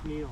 meal.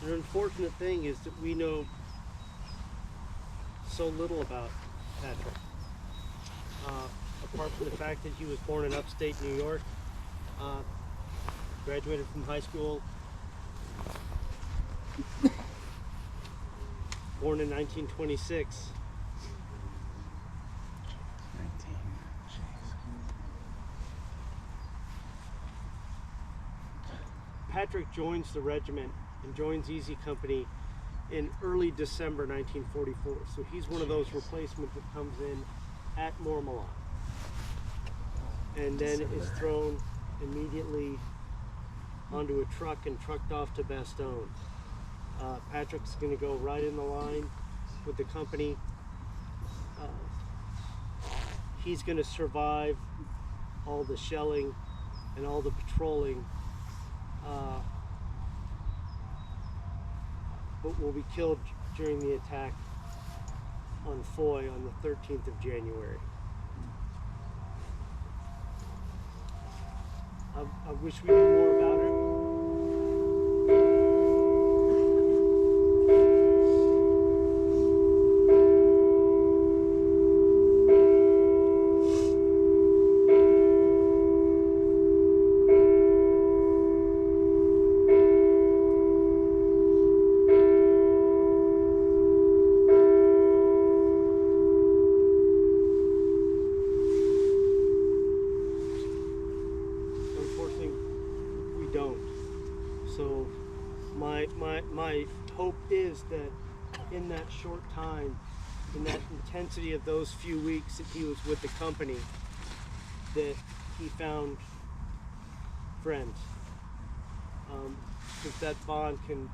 The unfortunate thing is that we know so little about Patrick. Apart from the fact that he was born in upstate New York, graduated from high school, born in 1926. Patrick joins the regiment and joins Easy Company in early December 1944. So he's one of those replacements that comes in at Mormont and then is thrown immediately onto a truck and trucked off to Bastogne. Patrick's going to go right in the line with the company. He's going to survive all the shelling and all the patrolling, but will be killed during the attack on Foy on the 13th of January. I wish we knew more about it. So my hope is that in that short time, in that intensity of those few weeks that he was with the company, that he found friends. Because that bond can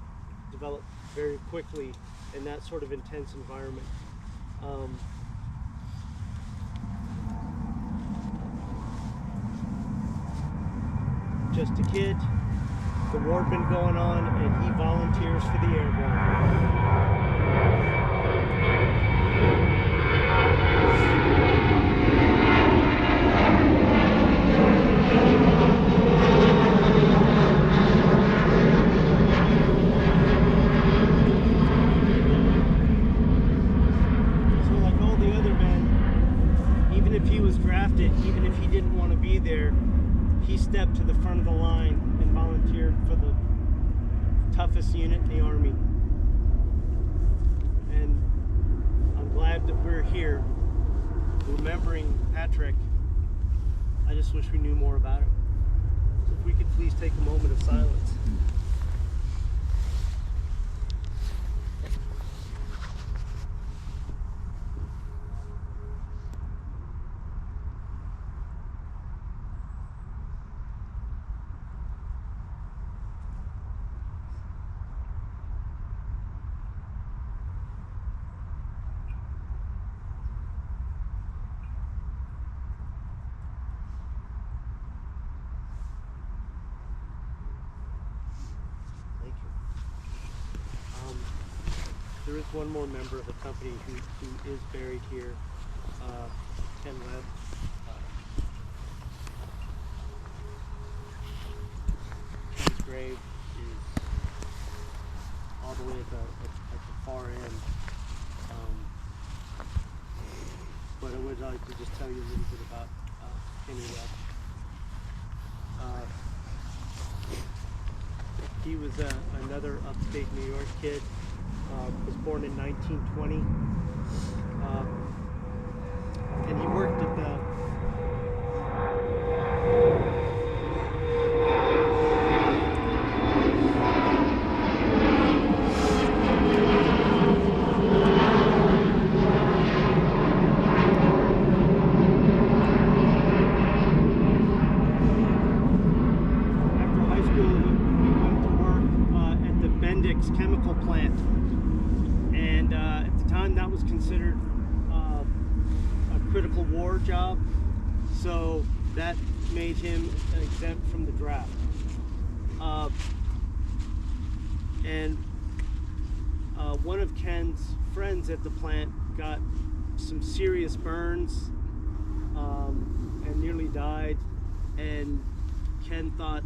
develop very quickly in that sort of intense environment. Just a kid. The war had been going on, and he volunteers for the airborne. So like all the other men, even if he was drafted, even if he didn't want to be there, he stepped to the front of the line and volunteered for the toughest unit in the Army. And I'm glad that we're here remembering Patrick. I just wish we knew more about him. So if we could please take a moment of silence. There is one more member of the company who is buried here, Ken Webb. Ken's grave is all the way at the far end. But I would like to just tell you a little bit about Kenny Webb. He was another upstate New York kid. Was born in 1920, and he worked at the time that was considered a critical war job, so that made him exempt from the draft. And one of Ken's friends at the plant got some serious burns and nearly died, and Ken thought,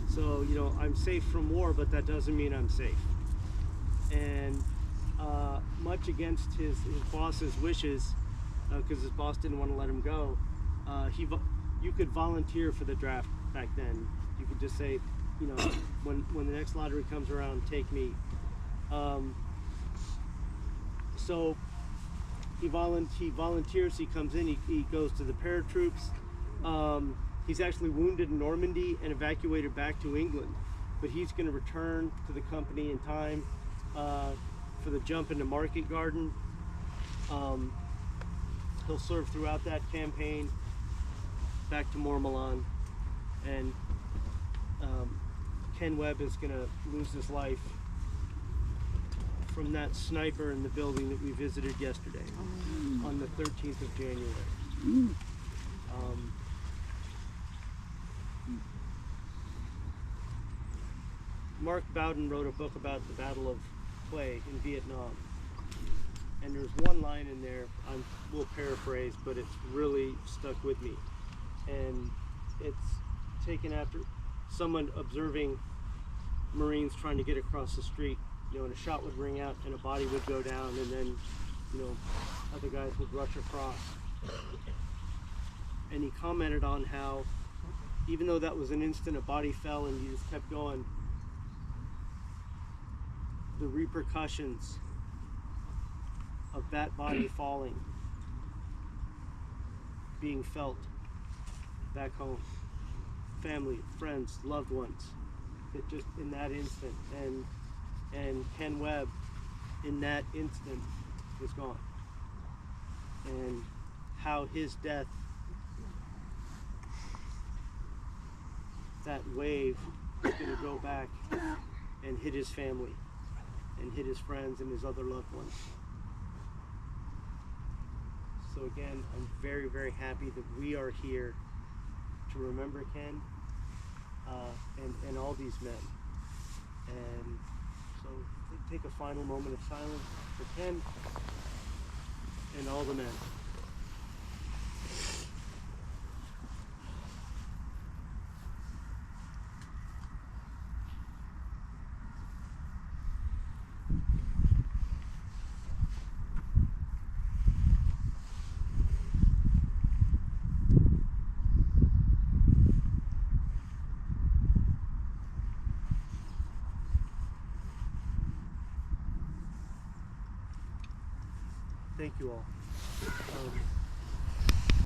so, you know, I'm safe from war, but that doesn't mean I'm safe. And much against his boss's wishes, because his boss didn't want to let him go, you could volunteer for the draft back then. You could just say, you know, when the next lottery comes around, take me. So he volunteers, he comes in, he goes to the paratroops. He's actually wounded in Normandy and evacuated back to England, but he's going to return to the company in time for the jump into Market Garden. He'll serve throughout that campaign back to Mormillon, and Ken Webb is going to lose his life from that sniper in the building that we visited yesterday on the 13th of January. Mark Bowden wrote a book about the Battle of Hue in Vietnam, and there's one line in there, we'll paraphrase, but it's really stuck with me, and it's taken after someone observing Marines trying to get across the street, you know, and a shot would ring out and a body would go down, and then, you know, other guys would rush across. And he commented on how, even though that was an instant a body fell and you just kept going, the repercussions of that body falling being felt back home, family, friends, loved ones, it just in that instant, and Ken Webb in that instant was gone, and how his death, that wave is going to go back and hit his family and hit his friends and his other loved ones. So again, I'm very, very happy that we are here to remember Ken and all these men. And so take a final moment of silence for Ken and all the men. Thank you all.